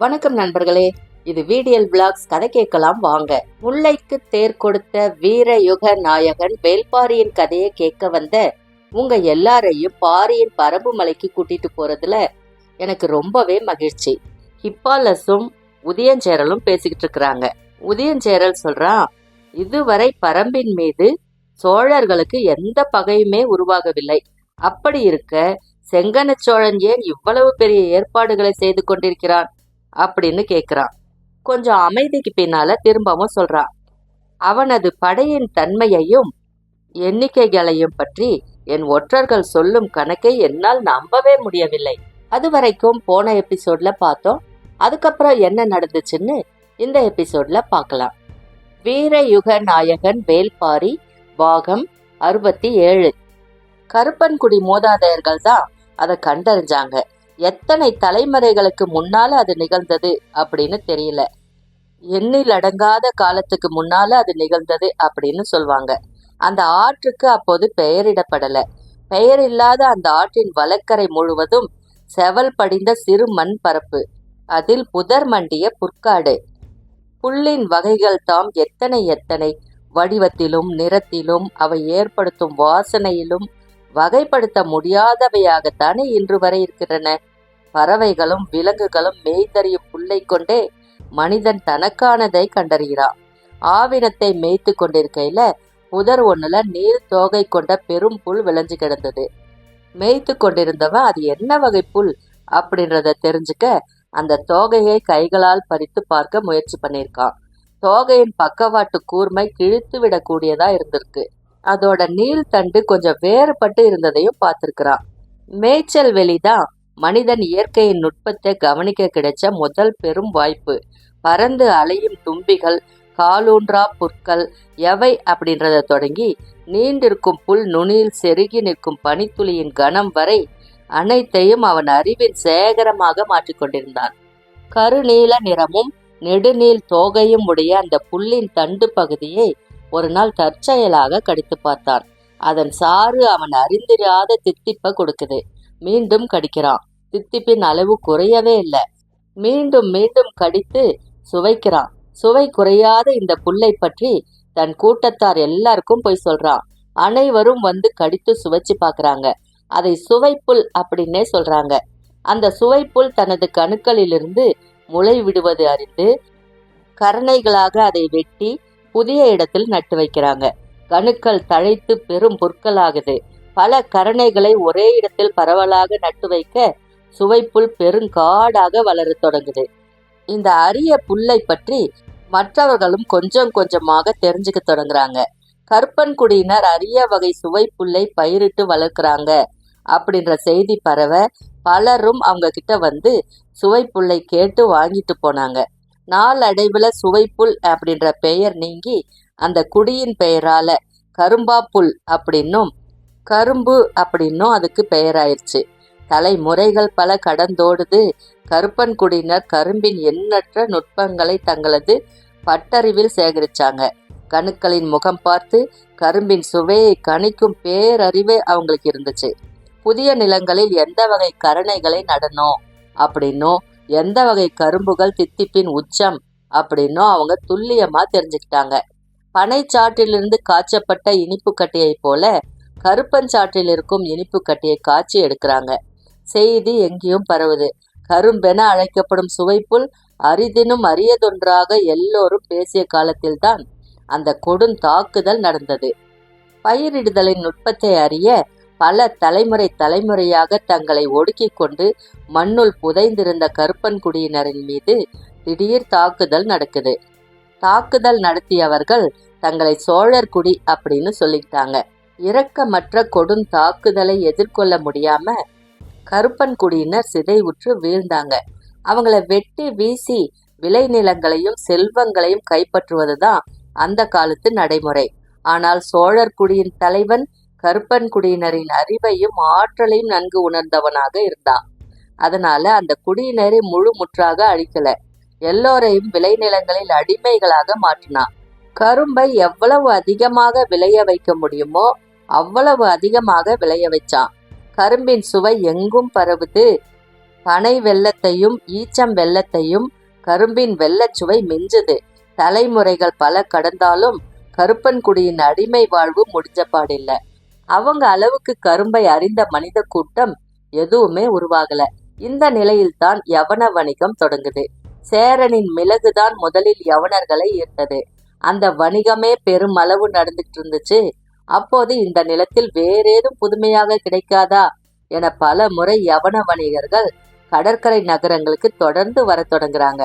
வணக்கம் நண்பர்களே, இது VDL விளாக்ஸ். கதை கேட்கலாம் வாங்க. முல்லைக்கு தேர் கொடுத்த வீர யுக நாயகன் வேல்பாரியின் கதையை கேட்க வந்த உங்க எல்லாரையும் பாரியின் பரம்பு மலைக்கு கூட்டிட்டு போறதுல எனக்கு ரொம்பவே மகிழ்ச்சி. ஹிப்பாலஸும் உதயஞ்சேரலும் பேசிக்கிட்டு இருக்கிறாங்க. உதயஞ்சேரல் சொல்றான், இதுவரை பரம்பின் மீது சோழர்களுக்கு எந்த பகையுமே உருவாகவில்லை. அப்படி இருக்க செங்கன சோழன் ஏன் இவ்வளவு பெரிய ஏற்பாடுகளை செய்து கொண்டிருக்கிறான் அப்படின்னு கேக்குறான். கொஞ்சம் அமைதிக்கு பின்னால திரும்பவும் சொல்றான், அவனது படையின் தன்மையையும் எண்ணிக்கைகளையும் பற்றி என் ஒற்றர்கள் சொல்லும் கணக்கை என்னால் நம்பவே முடியவில்லை. அது வரைக்கும் போன எபிசோட்ல பார்த்தோம். அதுக்கப்புறம் என்ன நடந்துச்சுன்னு இந்த எபிசோட்ல பார்க்கலாம். வீரயுக நாயகன் வேல்பாரி, பாகம் 67. கருப்பன்குடி மூதாதையர்கள் தான் அதை கண்டறிஞ்சாங்க. எத்தனை தலைமுறைகளுக்கு முன்னால அது நிகழ்ந்தது அப்படின்னு தெரியல. எண்ணில் அடங்காத காலத்துக்கு முன்னால அது நிகழ்ந்தது அப்படின்னு சொல்லுவாங்க. அந்த ஆற்றுக்கு அப்போது பெயரிடப்படல. பெயர் இல்லாத அந்த ஆற்றின் வலக்கரை முழுவதும் செவல் படிந்த சிறு மண் பரப்பு. அதில் புதர் மண்டிய புற்காடு. புல்லின் வகைகள் தாம் எத்தனை எத்தனை, வடிவத்திலும் நிறத்திலும் அவை ஏற்படுத்தும் வாசனையிலும் வகைப்படுத்த முடியாதவையாகத்தானே இன்று வரை இருக்கின்றன. பறவைகளும் விலங்குகளும் மேய்தறியும் புல்லை கொண்டே மனிதன் தனக்கானதை கண்டறிகிறான். ஆவினத்தை மேய்த்து கொண்டிருக்கையில புதர் ஒண்ணுல நீர் தோகை கொண்ட பெரும் புல் விளைஞ்சு கிடந்தது. மேய்த்து கொண்டிருந்தவன் அது என்ன வகை புல் அப்படின்றத தெரிஞ்சுக்க அந்த தோகையை கைகளால் பறித்து பார்க்க முயற்சி பண்ணியிருக்கான். தோகையின் பக்கவாட்டு கூர்மை கிழித்து விடக்கூடியதா இருந்திருக்கு. அதோட நீள் தண்டு கொஞ்சம் வேறுபட்டு இருந்ததையும் பார்த்திருக்கிறான். மேய்ச்சல் வெளிதான் மனிதன் இயற்கையின் நுட்பத்தை கவனிக்க கிடைச்ச முதல் பெரும் வாய்ப்பு. பறந்து அலையும் தும்பிகள், காலூன்றா புற்கள் எவை அப்படின்றத தொடங்கி நீண்டிருக்கும் புல் நுனியில் செருகி நிற்கும் பனித்துளியின் கணம் வரை அனைத்தையும் அவன் அறிவின் சேகரமாக மாற்றிக்கொண்டிருந்தான். கருநீல நிறமும் நெடுநீள் தோகையும் உடைய அந்த புல்லின் தண்டு பகுதியை ஒரு நாள் தற்செயலாக கடித்து பார்த்தான். அதன் சாறு அவன் அறிந்திராத தித்திப்ப கொடுக்குது. மீண்டும் கடிக்கிறான். தித்திப்பின் அளவு குறையவே இல்லை. மீண்டும் மீண்டும் கடித்து சுவைக்கிறான். சுவை குறையாத இந்த புல்லை பற்றி தன் கூட்டத்தார் எல்லாருக்கும் போய் சொல்றான். அனைவரும் வந்து கடித்து சுவைச்சு பார்க்கறாங்க. அதை சுவைப்புல் அப்படின்னே சொல்றாங்க. அந்த சுவைப்புல் தனது கணுக்களிலிருந்து முளை விடுவது அறிந்து கரணைகளாக அதை வெட்டி புதிய இடத்தில் நட்டு வைக்கிறாங்க. கணுக்கள் தழைத்து பெரும் புற்களாகுது. பல கரணைகளை ஒரே இடத்தில் பரவலாக நட்டு வைக்க சுவைப்புல் பெருங்காடாக வளர தொடங்குது. இந்த அரிய புல்லை பற்றி மற்றவர்களும் கொஞ்சம் கொஞ்சமாக தெரிஞ்சுக்க தொடங்குறாங்க. கருப்பன்குடியினர் அரிய வகை சுவைப்புல்லை பயிரிட்டு வளர்க்குறாங்க அப்படின்ற செய்தி பரவ பலரும் அவங்க கிட்ட வந்து சுவைப்புல்லை கேட்டு வாங்கிட்டு போனாங்க. நாளடைவுல சுவைப்புல் அப்படின்ற பெயர் நீங்கி அந்த குடியின் பெயரால கரும்பா புல் அப்படின்னும் கரும்பு அப்படின்னும் அதுக்கு பெயராயிருச்சு. தலைமுறைகள் பல கடந்தோடுது. கருப்பன்குடியினர் கரும்பின் எண்ணற்ற நுட்பங்களை தங்களது பட்டறிவில் சேகரிச்சாங்க. கணுக்களின் முகம் பார்த்து கரும்பின் சுவையை கணிக்கும் பேரறிவு அவங்களுக்கு இருந்துச்சு. புதிய நிலங்களில் எந்த வகை கரணைகளை நடணும் அப்படின்னும் எந்த வகை கரும்புகள் தித்திப்பின் உச்சம் அப்படின்னும் அவங்க துல்லியமா தெரிஞ்சுக்கிட்டாங்க. பனைச்சாற்றிலிருந்து காய்ச்சப்பட்ட இனிப்பு கட்டியை போல கருப்பஞ்சாற்றில் இருக்கும் இனிப்பு கட்டியை காய்ச்சி எடுக்கிறாங்க. செய்தி எங்கேயும் பரவுது. கரும்பென அழைக்கப்படும் சுவைப்புல் அரிதினும் அரியதொன்றாக எல்லோரும் பேசிய காலத்தில்தான் அந்த கொடும் தாக்குதல் நடந்தது. பயிரிடுதலின் நுட்பத்தை அறிய பல தலைமுறையாக தங்களை ஒடுக்கி கொண்டு மண்ணுள் புதைந்திருந்த கருப்பன்குடியினரின் மீது திடீர் தாக்குதல் நடக்குது. தாக்குதல் நடத்தியவர்கள் தங்களை சோழர் குடி அப்படின்னு சொல்லிட்டாங்க. இரக்கமற்ற கொடும் தாக்குதலை எதிர்கொள்ள முடியாம கருப்பன்குடியினர் சிதைவுற்று வீழ்ந்தாங்க. அவங்கள வெட்டி வீசி விளைநிலங்களையும் செல்வங்களையும் கைப்பற்றுவதுதான் அந்த காலத்து நடைமுறை. ஆனால் சோழர் குடியின் தலைவன் கருப்பன்குடியினரின் அறிவையும் ஆற்றலையும் நன்கு உணர்ந்தவனாக இருந்தான். அதனால அந்த குடியினரை முழு முற்றாக அழிக்கல. எல்லோரையும் விளைநிலங்களில் அடிமைகளாக மாற்றினான். கரும்பை எவ்வளவு அதிகமாக விளைய வைக்க முடியுமோ அவ்வளவு அதிகமாக விளைய வச்சான். கரும்பின் சுவை எங்கும் பரவுது. பனை வெல்லத்தையும் ஈச்சம் வெல்லத்தையும் கரும்பின் வெள்ளச்சுவை மிஞ்சுது. தலைமுறைகள் பல கடந்தாலும் கருப்பன்குடியின் அடிமை வாழ்வு முடிஞ்சபாடில்ல. அவங்க அளவுக்கு கரும்பை அறிந்த மனித கூட்டம் எதுவுமே உருவாகல. இந்த நிலையில்தான் யவன வணிகம் தொடங்குது. சேரனின் மிளகுதான் முதலில் யவனர்களை ஈர்த்தது. அந்த வணிகமே பெருமளவு நடந்துட்டு இருந்துச்சு. அப்போது இந்த நிலத்தில் வேறேதும் புதுமையாக கிடைக்காதா என பல முறை யவன வணிகர்கள் கடற்கரை நகரங்களுக்கு தொடர்ந்து வர தொடங்குறாங்க.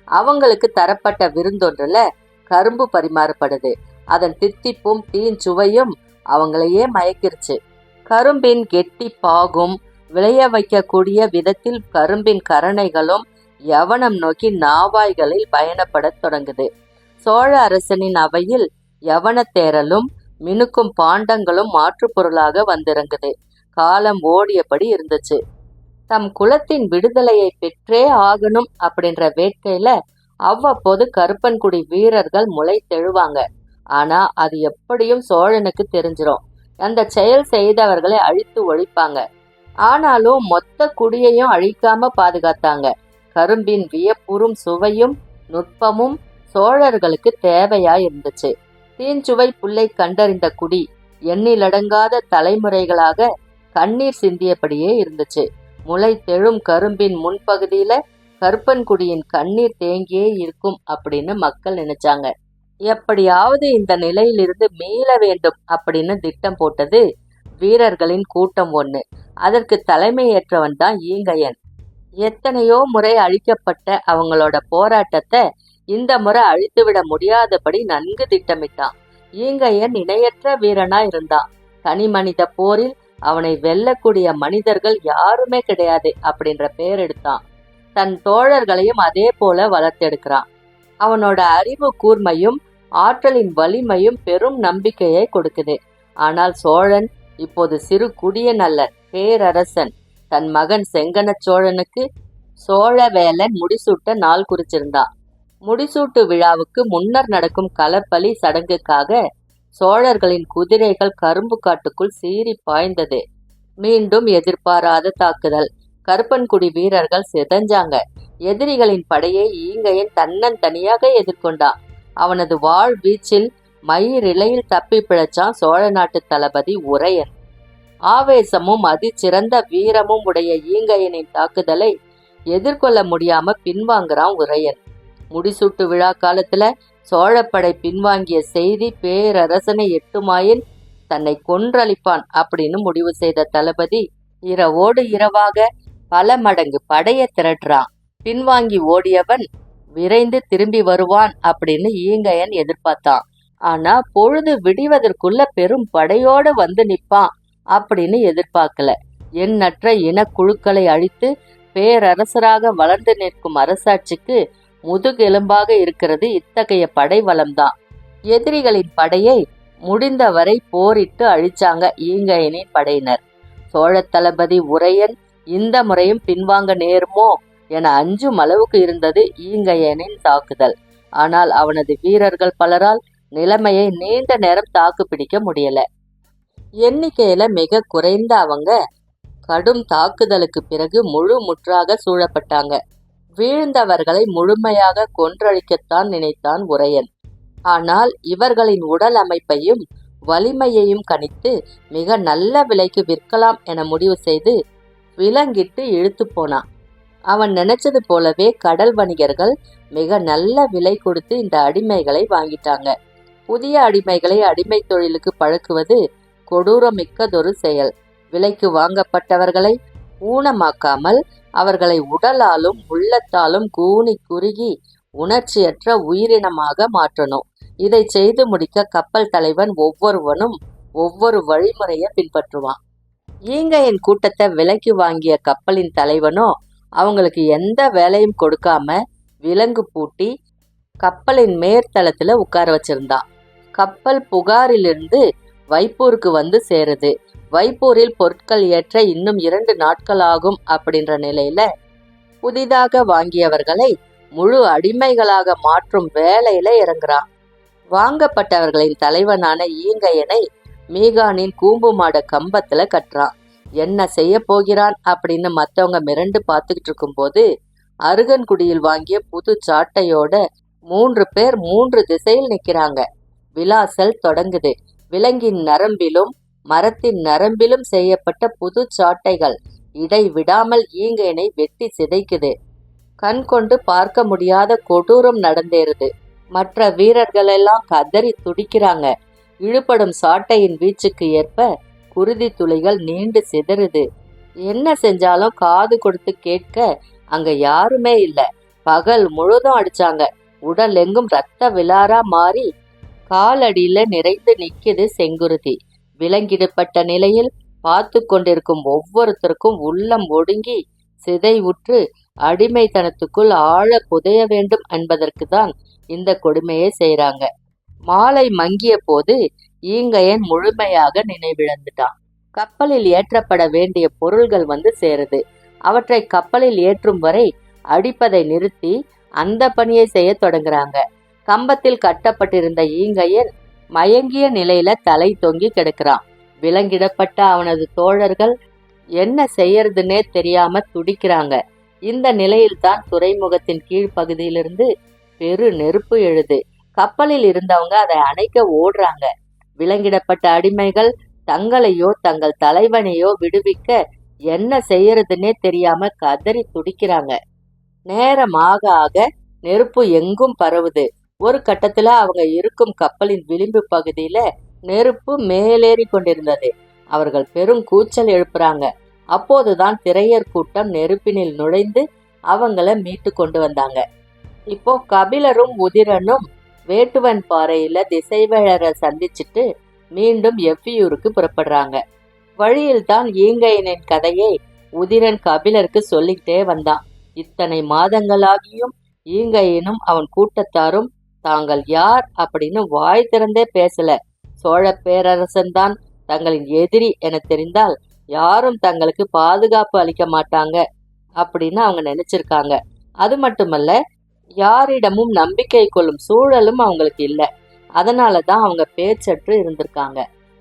அவங்களுக்கு தரப்பட்ட விருந்தொன்றுல கரும்பு பரிமாறப்படுது. அதன் தித்திப்பும் தீஞ்சுவையும் அவங்களையே மயக்கிருச்சு. கரும்பின் கெட்டி பாகும் விளைய வைக்கக்கூடிய விதத்தில் கரும்பின் கரணைகளும் யவனம் நோக்கி நாவாய்களில் பயணப்படத் தொடங்குது. சோழ அரசனின் அவையில் யவன தேரலும் மினுக்கும் பாண்டங்களும் மாற்றுப் பொருளாக வந்திறங்குது. காலம் ஓடியபடி இருந்துச்சு. தம் குலத்தின் விடுதலையை பெற்றே ஆகணும் அப்படின்ற வேட்கையில அவ்வப்போது கருப்பன்குடி வீரர்கள் முளை தெழுவாங்க. ஆனா அது எப்படியும் சோழனுக்கு தெரிஞ்சிரும். அந்த செயல் செய்தவர்களை அழித்து ஒழிப்பாங்க. ஆனாலும் மொத்த குடியையும் அழிக்காம பாதுகாத்தாங்க. கரும்பின் வியப்புறும் சுவையும் நுட்பமும் சோழர்களுக்கு தேவையாய் இருந்துச்சு. தீஞ்சுவை புல்லை கண்டறிந்த குடி எண்ணிலடங்காத தலைமுறைகளாக கண்ணீர் சிந்தியபடியே இருந்துச்சு. முளை தெழும் கரும்பின் முன்பகுதியில கருப்பன்குடியின் கண்ணீர் தேங்கியே இருக்கும் அப்படின்னு மக்கள் நினைச்சாங்க. எப்படியாவது இந்த நிலையிலிருந்து மீள வேண்டும் அப்படின்னு திட்டம் போட்டது வீரர்களின் கூட்டம் ஒண்ணு. அதற்கு தலைமையேற்றவன் தான் ஈங்கையன். எத்தனையோ முறை அழிக்கப்பட்ட அவங்களோட போராட்டத்தை இந்த முறை அழித்துவிட முடியாதபடி நன்கு திட்டமிட்டான். ஈங்கையன் இணையற்ற வீரனா இருந்தான். தனி மனித போரில் அவனை வெல்லக்கூடிய மனிதர்கள் யாருமே கிடையாது அப்படின்ற பேர் எடுத்தான். தன் தோழர்களையும் அதே போல வளர்த்தெடுக்கிறான். அவனோட அறிவு கூர்மையும் ஆற்றலின் வலிமையும் பெரும் நம்பிக்கையை கொடுக்குது. ஆனால் சோழன் இப்போது சிறு குடியன் அல்ல, பேரரசன். தன் மகன் செங்கன சோழனுக்கு சோழவேலன் முடிசூட்ட நாள் குறிச்சிருந்தான். முடிசூட்டு விழாவுக்கு முன்னர் நடக்கும் களப்பலி சடங்குக்காக சோழர்களின் குதிரைகள் கரும்பு காட்டுக்குள் சீறி பாய்ந்தது. மீண்டும் எதிர்பாராத தாக்குதல். கருப்பன்குடி வீரர்கள் சிதஞ்சாங்க. எதிரிகளின் படையை ஈங்கையன் தன்னந்தனியாக எதிர்கொண்டான். அவனது வாழ் வீச்சில் மயிரிழையில் தப்பி பிழைச்சான் சோழ நாட்டு தளபதி உரையன். ஆவேசமும் அதிசிறந்த வீரமும் உடைய ஈங்கையனின் தாக்குதலை எதிர்கொள்ள முடியாம பின்வாங்குறான் உரையன். முடிசூட்டு விழா காலத்துல சோழப்படை பின்வாங்கிய செய்தி பேரரசனை எட்டுமாயின் தன்னை கொன்றளிப்பான் அப்படின்னு முடிவு செய்த தளபதி இரவோடு இரவாக பல மடங்கு படைய திரட்டுறான். பின்வாங்கி ஓடியவன் விரைந்து திரும்பி வருவான் அப்படின்னு ஈங்கையன் எதிர்பார்த்தான். ஆனா பொழுது விடிவதற்குள்ள பெரும் படையோடு வந்து நிப்பான் அப்படின்னு எதிர்பார்க்கல. எண்ணற்ற இனக்குழுக்களை அழித்து பேரரசராக வளர்ந்து நிற்கும் அரசாட்சிக்கு முதுகெலும்பாக இருக்கிறது இத்தகைய படை வளம்தான். எதிரிகளின் படையை முடிந்தவரை போரிட்டு அழிச்சாங்க ஈங்கையனின் படையினர். சோழ தளபதி உரையன் இந்த முறையும் பின்வாங்க நேருமோ என அஞ்சும் அளவுக்கு இருந்தது ஈங்கையனின் தாக்குதல். ஆனால் அவனது வீரர்கள் பலரால் நிலைமையை நீண்ட நேரம் தாக்கு பிடிக்க முடியல. எண்ணிக்கையில மிக குறைந்த அவங்க கடும் தாக்குதலுக்கு பிறகு முழு முற்றாக சூழப்பட்டாங்க. வீழ்ந்தவர்களை முழுமையாக கொன்றழிக்கத்தான் நினைத்தான் உரையன். ஆனால் இவர்களின் உடல் அமைப்பையும் வலிமையையும் கணித்து மிக நல்ல விலைக்கு விற்கலாம் என முடிவு செய்து விலங்கிட்டு இழுத்து போனான். அவன் நினைச்சது போலவே கடல் வணிகர்கள் மிக நல்ல விலை கொடுத்து இந்த அடிமைகளை வாங்கிட்டாங்க. புதிய அடிமைகளை அடிமை தொழிலுக்கு பழக்குவது கொடூரமிக்கதொரு செயல். விலைக்கு வாங்கப்பட்டவர்களை ஊனமாக்காமல் அவர்களை உடலாலும் உள்ளத்தாலும் கூனி குறுகி உணர்ச்சியற்ற உயிரினமாக மாற்றணும். இதை செய்து முடிக்க கப்பல் தலைவன் ஒவ்வொருவனும் ஒவ்வொரு வழிமுறையை பின்பற்றுவான். ஈங்கையின் கூட்டத்தை விலைக்கு வாங்கிய கப்பலின் தலைவனோ அவங்களுக்கு எந்த வேலையும் கொடுக்காம விலங்கு பூட்டி கப்பலின் மேற்தளத்துல உட்கார வச்சிருந்தான். கப்பல் புகாரிலிருந்து வைப்பூருக்கு வந்து சேருது. வைப்பூரில் பொருட்கள் ஏற்ற இன்னும் 2 நாட்கள் ஆகும் அப்படின்ற நிலையில புதிதாக வாங்கியவர்களை முழு அடிமைகளாக மாற்றும் வேலையில இறங்குறான். வாங்கப்பட்டவர்களின் தலைவனான ஈங்கையனை மீகானின் கூம்பு மாட கம்பத்துல கட்டுறான். என்ன செய்ய போகிறான் அப்படின்னு மற்றவங்க மிரண்டு பார்த்துக்கிட்டு இருக்கும்போது அருகன்குடியில் வாங்கிய புது சாட்டையோட 3 பேர் 3 திசையில் நிற்கிறாங்க. விலாசல் தொடங்குது. விலங்கின் நரம்பிலும் மரத்தின் நரம்பிலும் செய்யப்பட்ட புது சாட்டைகள் இடைவிடாமல் ஈங்கையனை வெட்டி சிதைக்குது. கண் கொண்டு பார்க்க முடியாத கொடூரம் நடந்தேறுது. மற்ற வீரர்களெல்லாம் கதறி துடிக்கிறாங்க. இழுபடும் சாட்டையின் வீச்சுக்கு ஏற்ப குருதி துளிகள் நீண்டு சிதறுது. என்ன செஞ்சாலும் காது கொடுத்து கேட்க அங்க யாருமே இல்லை. பகல் முழுதும் அடிச்சாங்க. உடல் எங்கும் ரத்த விலாரா மாறி காலடியில நிறைந்து நிக்குது செங்குருதி. விலங்கிடப்பட்ட நிலையில் பார்த்து கொண்டிருக்கும் ஒவ்வொருத்தருக்கும் உள்ளம் ஒடுங்கி சிதைவுற்று அடிமைத்தனத்துக்குள் ஆழ புதைய வேண்டும் என்பதற்கு தான் இந்த கொடுமையை செய்றாங்க. மாலை மங்கிய போது ஈங்கையன் முழுமையாக நினைவிழந்துட்டான். கப்பலில் ஏற்றப்பட வேண்டிய பொருள்கள் வந்து சேருது. அவற்றை கப்பலில் ஏற்றும் வரை அடிப்பதை நிறுத்தி அந்த பணியை செய்ய தொடங்குறாங்க. கம்பத்தில் கட்டப்பட்டிருந்த ஈங்கையன் மயங்கிய நிலையில தலை தொங்கி கிடக்கிறான். விலங்கிடப்பட்ட அவனது தோழர்கள் என்ன செய்யறதுன்னே தெரியாம துடிக்கிறாங்க. இந்த நிலையில்தான் துறைமுகத்தின் கீழ்ப்பகுதியிலிருந்து பெரு நெருப்பு எழுது. கப்பலில் இருந்தவங்க அதை அணைக்க ஓடுறாங்க. விலங்கிடப்பட்ட அடிமைகள் தங்களையோ தங்கள் தலைவனையோ விடுவிக்க என்ன செய்யறதுன்னே தெரியாம கதறி துடிக்கிறாங்க. நேரமாக ஆக நெருப்பு எங்கும் பரவுது. ஒரு கட்டத்துல அவங்க இருக்கும் கப்பலின் விளிம்பு பகுதியில நெருப்பு மேலேறி கொண்டிருந்தது. அவர்கள் பெரும் கூச்சல் எழுப்புறாங்க. அப்போதுதான் திரையர் கூட்டம் நெருப்பினில் நுழைந்து அவங்கள மீட்டு கொண்டு வந்தாங்க. இப்போ கபிலரும் உதிரனும் வேட்டுவன் பாறையில திசைவேழர சந்திச்சுட்டு மீண்டும் எவ்வியூருக்கு புறப்படுறாங்க. வழியில் தான் ஈங்கையனின் கதையை உதிரன் கபிலருக்கு சொல்லிக்கிட்டே வந்தான். இத்தனை மாதங்களாகியும் ஈங்கையனும் அவன் கூட்டத்தாரும் தாங்கள் யார் அப்படின்னு வாய் திறந்தே பேசல. சோழ பேரரசன்தான் தங்களின் எதிரி என தெரிந்தால் யாரும் தங்களுக்கு பாதுகாப்பு அளிக்க மாட்டாங்க அப்படின்னு அவங்க நினைச்சிருக்காங்க. அது மட்டுமல்ல, யாரிடமும் நம்பிக்கை கொள்ளும் சூழலும் அவங்களுக்கு இல்லை. அதனாலதான் அவங்க பேச்சற்று இருந்திருக்காங்க.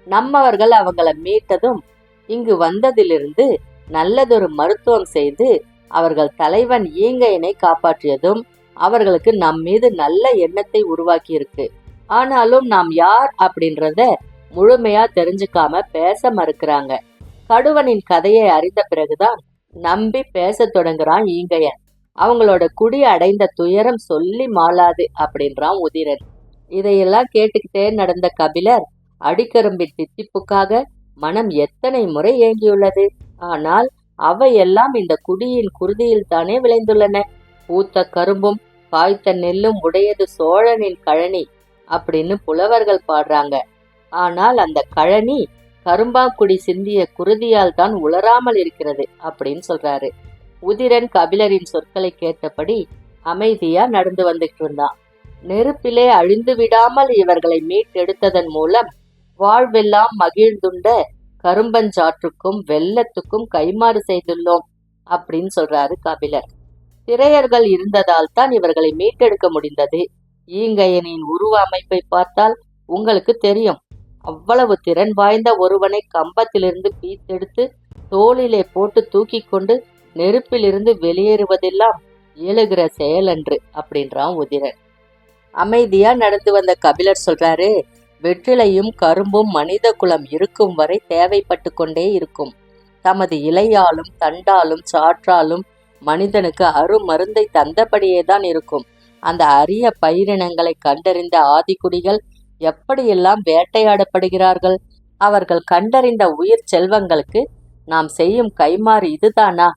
நம்மவர்கள் அவங்கள மீட்டதும் இங்கு வந்ததிலிருந்து நல்லதொரு மருத்துவம் செய்து அவர்கள் தலைவன் ஈங்கையனை காப்பாற்றியதும் அவர்களுக்கு நம் மீது நல்ல எண்ணத்தை உருவாக்கி இருக்கு. ஆனாலும் நாம் யார் அப்படின்றத முழுமையா தெரிஞ்சுக்காம பேச மறுக்கிறாங்க. கடுவனின் கதையை அறிந்த பிறகுதான் நம்பி பேச தொடங்குறான் ஈங்கையன். அவங்களோட குடி அடைந்த துயரம் சொல்லி மாளாது அப்படின்றான் உதிரன். இதையெல்லாம் கேட்டுக்கிட்டே நடந்த கபிலர் அடிக்கரும்பின் தித்திப்புக்காக மனம் எத்தனை முறை ஏங்கியுள்ளது. ஆனால் அவையெல்லாம் இந்த குடியின் குருதியில் தானே விளைந்துள்ளன. பூத்த கரும்பும் காய்த்த நெல்லும் உடையது சோழனின் கழனி அப்படின்னு புலவர்கள் பாடுறாங்க. ஆனால் அந்த கழனி கரும்பாக்குடி சிந்திய குருதியால் தான் உலராமல் இருக்கிறது அப்படின்னு சொல்றாரு. உதிரன் கபிலரின் சொற்களை கேட்டபடி அமைதியா நடந்து வந்துட்டு இருந்தான். நெருப்பிலே அழிந்து விடாமல் இவர்களை மீட்டெடுத்ததன் மூலம் வாழ்வெல்லாம் மகிழ்ந்துண்ட கரும்பஞ்சாற்றுக்கும் வெள்ளத்துக்கும் கைமாறு செய்துள்ளோம் அப்படின்னு சொல்றாரு கபிலர். திரையர்கள் இருந்ததால் தான் இவர்களை மீட்டெடுக்க முடிந்தது. ஈங்கையனின் உருவ அமைப்பை பார்த்தால் உங்களுக்கு தெரியும். அவ்வளவு திறன் வாய்ந்த ஒருவனை கம்பத்திலிருந்து பீத்தெடுத்து தோளிலே போட்டு தூக்கி கொண்டு நெருப்பிலிருந்து வெளியேறுவதெல்லாம் இயலுகிற செயலன்று அப்படின்றான் உதிரன். அமைதியா நடந்து வந்த கபிலர் சொல்றாரு, வெற்றிலையும் கரும்பும் மனித குலம் இருக்கும் வரை தேவைப்பட்டு கொண்டே இருக்கும். தமது இலையாலும் தண்டாலும் சாற்றாலும் மனிதனுக்கு அருமருந்தை தந்தபடியே தான் இருக்கும். அந்த அரிய பயிரினங்களை கண்டறிந்த ஆதிக்குடிகள் எப்படியெல்லாம் வேட்டையாடப்படுகிறார்கள். அவர்கள் கண்டறிந்த உயிர் செல்வங்களுக்கு நாம் செய்யும் கைமாறு இதுதானா?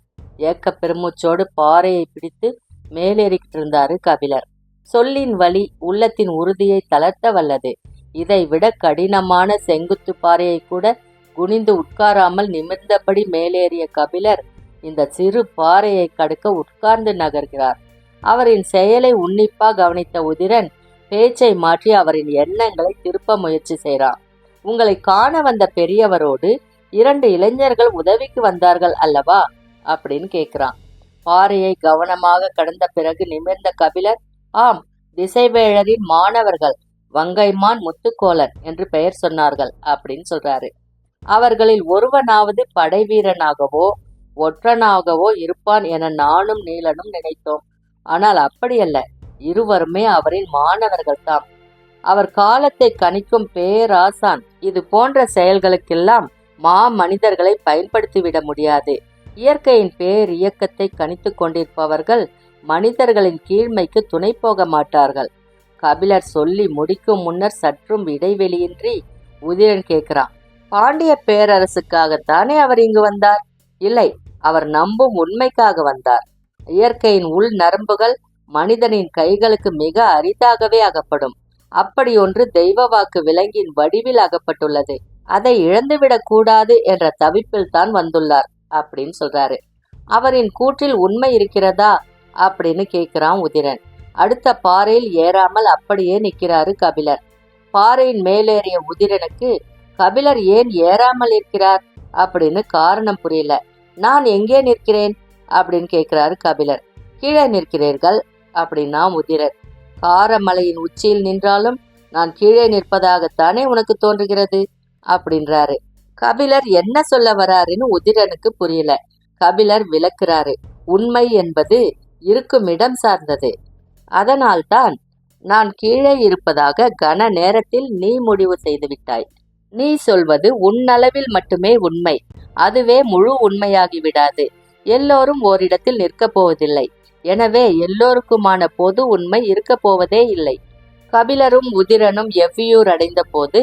ஏக்க பெருமூச்சோடு பாறையை பிடித்து மேலேறிக்கிட்டு இருந்தாரு கபிலர். சொல்லின் வலி உள்ளத்தின் உறுதியை தளர்த்த வல்லது. இதை விட கடினமான செங்குத்து பாறையை கூட குனிந்து உட்காராமல் நிமிர்ந்தபடி மேலேறிய கபிலர் இந்த சிறு பாறையை கடக்க உட்கார்ந்து நகர்கிறார். அவரின் செயலை உன்னிப்பா கவனித்த உதிரன் பேச்சை மாற்றி அவரின் எண்ணங்களை திருப்ப முயற்சி செய்கிறான். உங்களை காண வந்த பெரியவரோடு 2 இளைஞர்கள் உதவிக்கு வந்தார்கள் அல்லவா அப்படின்னு கேட்கிறான். பாறையை கவனமாக கடந்த பிறகு நிமிர்ந்த கபிலர், ஆம், திசைவேழரின் மாணவர்கள், வங்கைமான் முத்துக்கோலன் என்று பெயர் சொன்னார்கள் அப்படின்னு சொல்றாரு. அவர்களில் ஒருவனாவது படைவீரனாகவோ ஒற்றனாகவோ இருப்பான் என நானும் நீலனும் நினைத்தோம். ஆனால் அப்படியல்ல, இருவருமே அவரின் மாணவர்கள் தாம். அவர் காலத்தை கணிக்கும் பேராசான். இது போன்ற செயல்களுக்கெல்லாம் மனிதர்களை பயன்படுத்திவிட முடியாது. இயற்கையின் பேர் இயக்கத்தை கணித்து கொண்டிருப்பவர்கள் மனிதர்களின் கீழ்மைக்கு துணை போக மாட்டார்கள். கபிலர் சொல்லி முடிக்கும் முன்னர் சற்றும் இடைவெளியின்றி உதிரன் கேட்கிறான், பாண்டிய பேரரசுக்காகத்தானே அவர் இங்கு வந்தார்? இல்லை, அவர் நம்பும் உண்மைக்காக வந்தார். இயற்கையின் உள் நரம்புகள் மனிதனின் கைகளுக்கு மிக அரிதாகவே அகப்படும். அப்படி ஒன்று தெய்வ வாக்கு விலங்கின் வடிவில் அகப்பட்டுள்ளது. அதை இழந்துவிடக் கூடாது என்ற தவிப்பில் தான் வந்துள்ளார் அப்படின்னு சொல்றாரு. அவரின் கூற்றில் உண்மை இருக்கிறதா அப்படின்னு கேட்கிறான் உதிரன். அடுத்த பாறையில் ஏறாமல் அப்படியே நிற்கிறாரு கபிலர். பாறையின் மேலேறிய உதிரனுக்கு கபிலர் ஏன் ஏறாமல் இருக்கிறார் அப்படின்னு காரணம் புரியல. நான் எங்கே நிற்கிறேன் அப்படின்னு கேட்கிறாரு கபிலர். கீழே நிற்கிறீர்கள் அப்படின்னா உதிரன். காரமலையின் உச்சியில் நின்றாலும் நான் கீழே நிற்பதாகத்தானே உனக்கு தோன்றுகிறது அப்படின்றாரு. கபிலர் என்ன சொல்ல வராருன்னு உதிரனுக்கு புரியல. கபிலர் விளக்குறாரு, உண்மை என்பது இருக்கும் இடம் சார்ந்தது. அதனால்தான் நான் கீழே இருப்பதாக கன நேரத்தில் நீ முடிவு செய்து விட்டாய். நீ சொல்வது உன்னளவில் மட்டுமே உண்மை, அதுவே முழு உண்மையாகி விடாது. எல்லோரும் ஓரிடத்தில் நிற்கப் போவதில்லை. எனவே எல்லோருக்குமான பொது உண்மை இருக்க போவதே இல்லை. கபிலரும் உதிரனும் எவ்வியூர் அடைந்த போது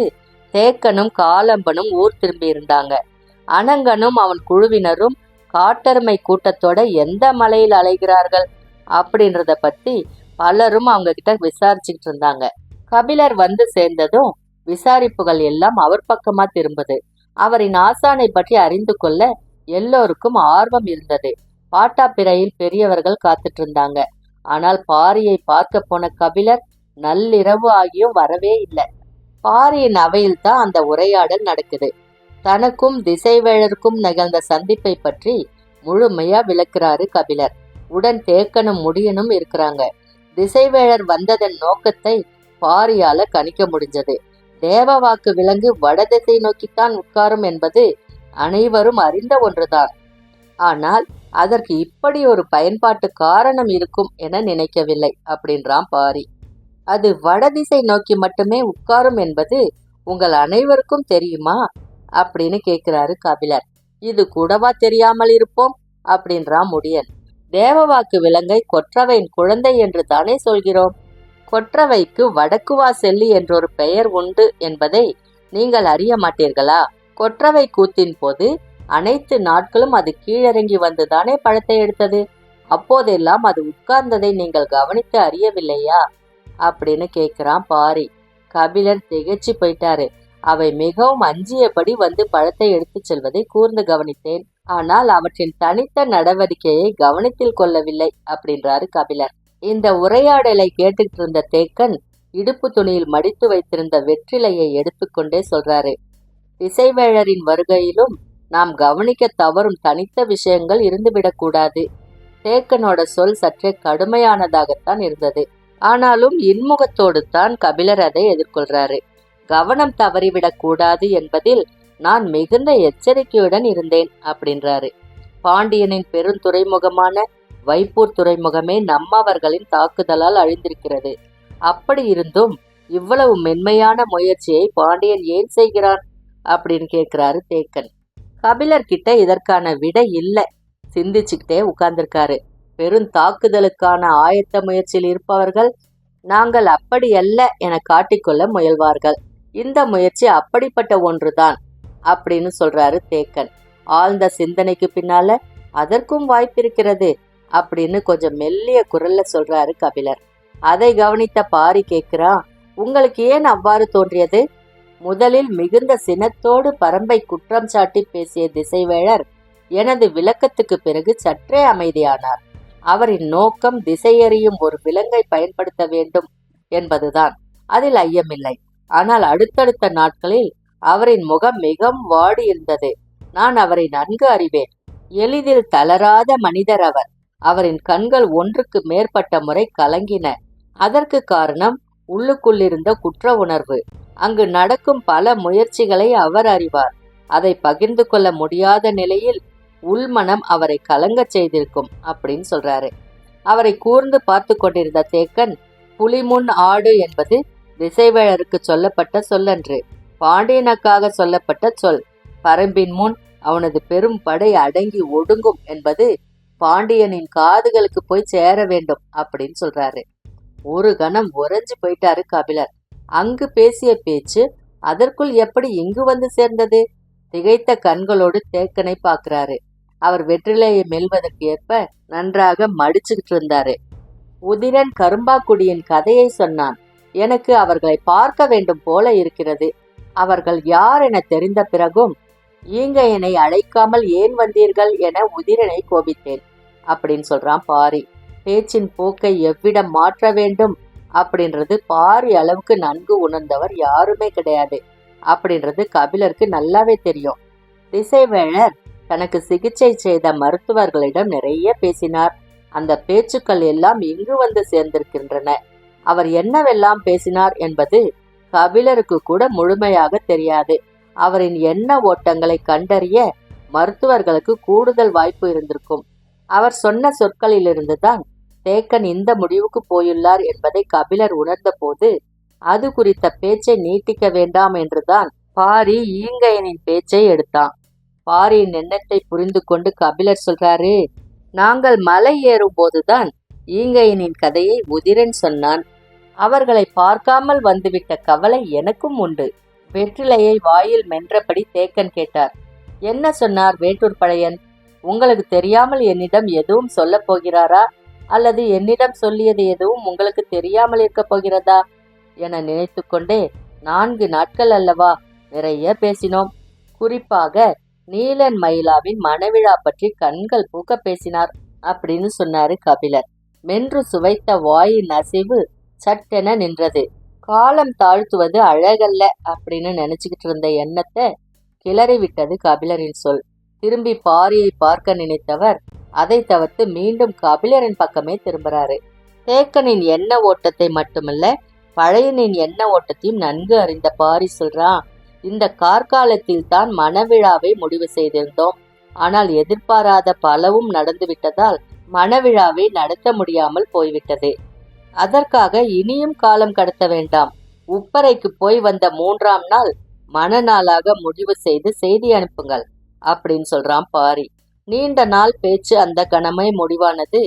தேக்கனும் காலம்பனும் ஊர் திரும்பியிருந்தாங்க. அனங்கனும் அவன் குழுவினரும் காட்டெருமை கூட்டத்தோட எந்த மலையில் அலைகிறார்கள் அப்படின்றத பத்தி பலரும் அவங்க கிட்ட விசாரிச்சுக்கிட்டு இருந்தாங்க. கபிலர் வந்து சேர்ந்ததும் விசாரிப்புகள் எல்லாம் அவர் பக்கமா திரும்புது. அவரின் ஆசானை பற்றி அறிந்து கொள்ள எல்லோருக்கும் ஆர்வம் இருந்தது. பாட்டாப்பிரையில் பெரியவர்கள் காத்துட்டு இருந்தாங்க. ஆனால் பாரியை பார்க்க போன கபிலர் நள்ளிரவு ஆகியும் வரவே இல்லை. பாரியின் அவையில் தான் அந்த உரையாடல் நடக்குது. தனக்கும் திசைவேழருக்கும் நிகழ்ந்த சந்திப்பை பற்றி முழுமையா விளக்குறாரு கபிலர். உடன் தேக்கனும் முடியனும் இருக்கிறாங்க. திசைவேழர் வந்ததன் நோக்கத்தை பாரியால கணிக்க முடிஞ்சது. தேவவாக்கு விலங்கு வடதிசை நோக்கித்தான் உட்காரும் என்பது அனைவரும் அறிந்த ஒன்றுதான். ஆனால் அதற்கு இப்படி ஒரு பயன்பாட்டு காரணம் இருக்கும் என நினைக்கவில்லை அப்படின்றான் பாரி. அது வடதிசை நோக்கி மட்டுமே உட்காரும் என்பது உங்கள் அனைவருக்கும் தெரியுமா அப்படின்னு கேட்கிறாரு கபிலர். இது கூடவா தெரியாமல் இருப்போம் அப்படின்றான் முடியன். தேவவாக்கு விலங்கை கொற்றவையின் குழந்தை என்று தானே சொல்கிறோம். கொற்றவைக்கு வடக்குவா செல்லி என்றொரு பெயர் உண்டு என்பதை நீங்கள் அறிய மாட்டீர்களா? கொற்றவை கூத்தின் போது அனைத்து நாட்களும் அது கீழிறங்கி வந்துதானே பழத்தை எடுத்தது. அப்போதெல்லாம் அது உட்கார்ந்ததை நீங்கள் கவனித்து அறியவில்லையா அப்படின்னு கேட்கிறான் பாரி. கபிலர் திகைச்சு போயிட்டாரு. அவை மிகவும் அஞ்சியபடி வந்து பழத்தை எடுத்து செல்வதை கூர்ந்து கவனித்தேன். ஆனால் அவற்றின் தனித்த நடவடிக்கையை கவனத்தில் கொள்ளவில்லை அப்படின்றாரு கபிலர். இந்த உரையாடலை கேட்டுட்டு இருந்த தேக்கன் இடுப்பு துணியில் மடித்து வைத்திருந்த வெற்றிலையை எடுத்துக்கொண்டே சொல்றாரு, திசைவேழரின் வருகையிலும் நாம் கவனிக்க தவறும் தனித்த விஷயங்கள் இருந்துவிடக்கூடாது. தேக்கனோட சொல் சற்றே கடுமையானதாகத்தான் இருந்தது. ஆனாலும் இன்முகத்தோடு தான் கபிலர் அதை எதிர்கொள்றாரு. கவனம் தவறிவிடக் கூடாது என்பதில் நான் மிகுந்த எச்சரிக்கையுடன் இருந்தேன் அப்படின்றாரு. பாண்டியனின் பெருந்துறைமுகமான வைப்பூர் துறைமுகமே நம்மவர்களின் தாக்குதலால் அழிந்திருக்கிறது. அப்படி இருந்தும் இவ்வளவு மென்மையான முயற்சியை பாண்டியன் ஏன் செய்கிறான் அப்படின்னு கேட்கிறாரு தேக்கன். கபிலர் கிட்ட இதற்கான விடை இல்லை. சிந்திச்சுக்கிட்டே உட்கார்ந்திருக்காரு. பெருந்தாக்குதலுக்கான ஆயத்த முயற்சியில் இருப்பவர்கள் நாங்கள் அப்படியல்ல என காட்டிக்கொள்ள முயல்வார்கள். இந்த முயற்சி அப்படிப்பட்ட ஒன்றுதான் அப்படின்னு சொல்றாரு தேக்கன். ஆழ்ந்த சிந்தனைக்கு பின்னால அதற்கும் வாய்ப்பிருக்கிறது அப்படின்னு கொஞ்சம் மெல்லிய குரல்ல சொல்றாரு கபிலர். அதை கவனித்த பாரி கேட்கிறான், உங்களுக்கு ஏன் அவ்வாறு தோன்றியது? முதலில் மிகுந்த சினத்தோடு பரம்பை குற்றம் சாட்டி பேசிய திசைவேழர் எனது விளக்கத்துக்கு பிறகு சற்றே அமைதியானார். அவரின் நோக்கம் திசையறியும் ஒரு விலங்கை பயன்படுத்த வேண்டும் என்பதுதான், அதில் ஐயமில்லை. ஆனால் அடுத்தடுத்த நாட்களில் அவரின் முகம் மிகவும் வாடி இருந்தது. நான் அவரை நன்கு அறிவேன். எளிதில் தளராத மனிதர் அவர். அவரின் கண்கள் ஒன்றுக்கு மேற்பட்ட முறை கலங்கின. அதற்கு காரணம் உள்ளுக்குள்ளிருந்த குற்ற உணர்வு. அங்கு நடக்கும் பல முயற்சிகளை அவர் அறிவார். அதை பகிர்ந்து கொள்ள முடியாத நிலையில் உள்மனம் அவரை கலங்கச் செய்திருக்கும் அப்படின்னு சொல்றாரு. அவரை கூர்ந்து பார்த்து கொண்டிருந்த தேக்கன், புலிமுன் ஆடு என்பது திசைவேழருக்கு சொல்லப்பட்ட சொல்லன்று, பாண்டியனுக்காக சொல்லப்பட்ட சொல். பரம்பின் முன் அவனது பெரும் படை அடங்கி ஒடுங்கும் என்பது பாண்டியனின் காதுகளுக்கு போய் சேர வேண்டும் அப்படின்னு சொல்றாரு. ஒரு கணம் உறைஞ்சு போயிட்டாரு கபிலர். அங்கு பேசிய பேச்சு அதற்குள் எப்படி இங்கு வந்து சேர்ந்தது? திகைத்த கண்களோடு தேக்கனை பார்க்கிறாரு. அவர் வெற்றிலையை மெல்வதற்கு ஏற்ப நன்றாக மடிச்சுக்கிட்டு இருந்தாரு. உதிரன் கரும்பாக்குடியின் கதையை சொன்னான். எனக்கு அவர்களை பார்க்க வேண்டும் போல இருக்கிறது. அவர்கள் யார் என தெரிந்த பிறகும் ஈங்கையனை அழைக்காமல் ஏன் வந்தீர்கள் என உதிரனை கோபித்தேன் அப்படின்னு சொல்றான் பாரி. பேச்சின் போக்கை எவ்விடம் மாற்ற வேண்டும் அப்படின்றது பாரி அளவுக்கு நன்கு உணர்ந்தவர் யாருமே கிடையாது அப்படின்றது கபிலருக்கு நல்லாவே தெரியும். திசைவேழர் தனக்கு சிகிச்சை செய்த மருத்துவர்களிடம் நிறைய பேசினார். அந்த பேச்சுக்கள் எல்லாம் இங்கு வந்து சேர்ந்திருக்கின்றன. அவர் என்னவெல்லாம் பேசினார் என்பது கபிலருக்கு கூட முழுமையாக தெரியாது. அவரின் எண்ண ஓட்டங்களை கண்டறிய மருத்துவர்களுக்கு கூடுதல் வாய்ப்பு இருந்திருக்கும். அவர் சொன்ன சொற்களிலிருந்துதான் தேக்கன் இந்த முடிவுக்கு போயுள்ளார் என்பதை கபிலர் உணர்ந்த போது அது குறித்த பேச்சை நீட்டிக்க வேண்டாம் என்றுதான் பாரி ஈங்கையனின் பேச்சை எடுத்தான். பாரியின் எண்ணத்தை புரிந்து கொண்டு கபிலர் சொல்றாரு, நாங்கள் மலை ஏறும் போதுதான் ஈங்கையனின் கதையை உதிரன் சொன்னான். அவர்களை பார்க்காமல் வந்துவிட்ட கவலை எனக்கும் உண்டு. வெற்றிலையை வாயில் மென்றபடி தேக்கன் கேட்டார். என்ன சொன்னார் வேட்டூர் பழையன்? உங்களுக்கு தெரியாமல் என்னிடம் எதுவும் சொல்ல போகிறாரா, அல்லது என்னிடம் சொல்லியது எதுவும் உங்களுக்கு தெரியாமல் இருக்க போகிறதா என நினைத்து கொண்டே 4 நாட்கள் அல்லவா நிறைய பேசினோம். குறிப்பாக நீலன் மயிலாவின் மணவிழா பற்றி கண்கள் பூக்க பேசினார் அப்படின்னு சொன்னாரு கபிலர். மென்று சுவைத்த வாயின் அசைவு சட்டென நின்றது. காலம் தாழ்த்துவது அழகல்ல அப்படின்னு நினைச்சுக்கிட்டு இருந்த எண்ணத்தை கிளறி விட்டது கபிலரின் சொல். திரும்பி பாரியை பார்க்க நினைத்தவர் அதை தவிர்த்து மீண்டும் கபிலரின் பக்கமே திரும்புறாரு. தேக்கனின் எண்ண ஓட்டத்தை மட்டுமல்ல, பழையனின் எண்ண ஓட்டத்தையும் நன்கு அறிந்த பாரி சொல்றான், இந்த கார்காலத்தில் தான் மணவிழாவை முடிவு செய்திருந்தோம். ஆனால் எதிர்பாராத பலவும் நடந்துவிட்டதால் மணவிழாவை நடத்த முடியாமல் போய்விட்டது. அதற்காக இனியும் காலம் கடத்த வேண்டாம். உப்பரைக்கு போய் வந்த 3ஆம் நாள் மணநாளாக முடிவு செய்து செய்தி அனுப்புங்கள் அப்படின்னு சொல்றான் பாரி. நீண்ட நாள் பேச்சு அந்த கணமே முடிவானது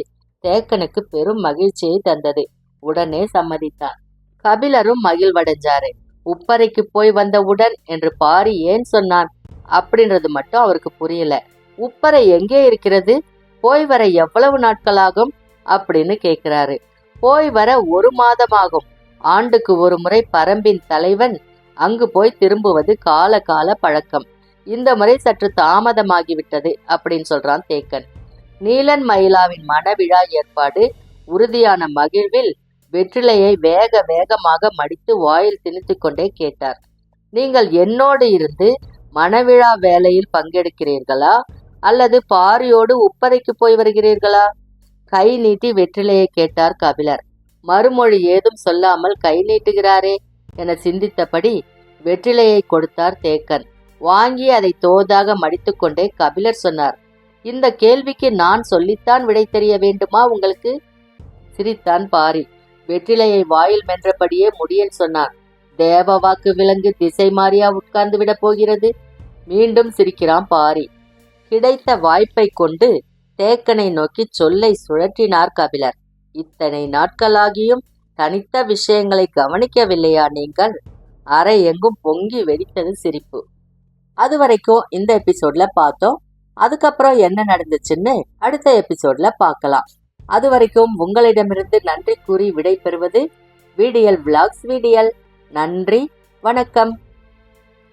தேக்கனுக்கு பெரும் மகிழ்ச்சியை தந்தது. உடனே சம்மதித்தான். கபிலரும் மகிழ்வடைஞ்சாரு. உப்பரைக்கு போய் வந்தவுடன் என்று பாரி ஏன் சொன்னான் அப்படின்றது மட்டும் அவருக்கு புரியல. உப்பரை எங்கே இருக்கிறது, போய் வர எவ்வளவு நாட்களாகும் அப்படின்னு கேட்கிறாரு. போய் வர 1 மாதமாகும். ஆண்டுக்கு ஒரு முறை பரம்பின் தலைவன் அங்கு போய் திரும்புவது கால கால பழக்கம். இந்த முறை சற்று தாமதமாகிவிட்டது அப்படின்னு சொல்றான் தேக்கன். நீலன் மயிலாவின் மணவிழா ஏற்பாடு உறுதியான மகிழ்வில் வெற்றிலையை வேக வேகமாக மடித்து வாயில் திணித்து கொண்டே கேட்டார். நீங்கள் என்னோடு இருந்து மணவிழா வேலையில் பங்கெடுக்கிறீர்களா, அல்லது பாரியோடு உப்பரைக்கு போய் வருகிறீர்களா? கை நீட்டி வெற்றிலையை கேட்டார் கபிலர். மறுமொழி ஏதும் சொல்லாமல் கை நீட்டுகிறாரே என சிந்தித்தபடி வெற்றிலையை கொடுத்தார் தேக்கன். வாங்கி அதை தோதாக மடித்து கொண்டே கபிலர் சொன்னார், இந்த கேள்விக்கு நான் சொல்லித்தான் விடை தெரிய வேண்டுமா உங்களுக்கு? சிரித்தான் பாரி. வெற்றிலையை வாயில் மென்றபடியே முடியன் சொன்னான், தேவ வாக்கு விலங்கு திசை மாறியா உட்கார்ந்து விட போகிறது? மீண்டும் சிரிக்கிறான் பாரி. கிடைத்த வாய்ப்பை கொண்டு தேக்கனை நோக்கி சொல்லை சுழற்றினார் கபிலர். இத்தனை நாட்களாகியும் தனித்த விஷயங்களை கவனிக்கவில்லையா நீங்கள்? அறை எங்கும் பொங்கி வெடித்தது சிரிப்பு. அது வரைக்கும் இந்த எபிசோட்ல பார்த்தோம். அதுக்கப்புறம் என்ன நடந்துச்சுன்னு அடுத்த எபிசோட்ல பார்க்கலாம். அது வரைக்கும் உங்களிடமிருந்து நன்றி கூறி விடை பெறுவது VDL Vlogs VDL. நன்றி, வணக்கம்.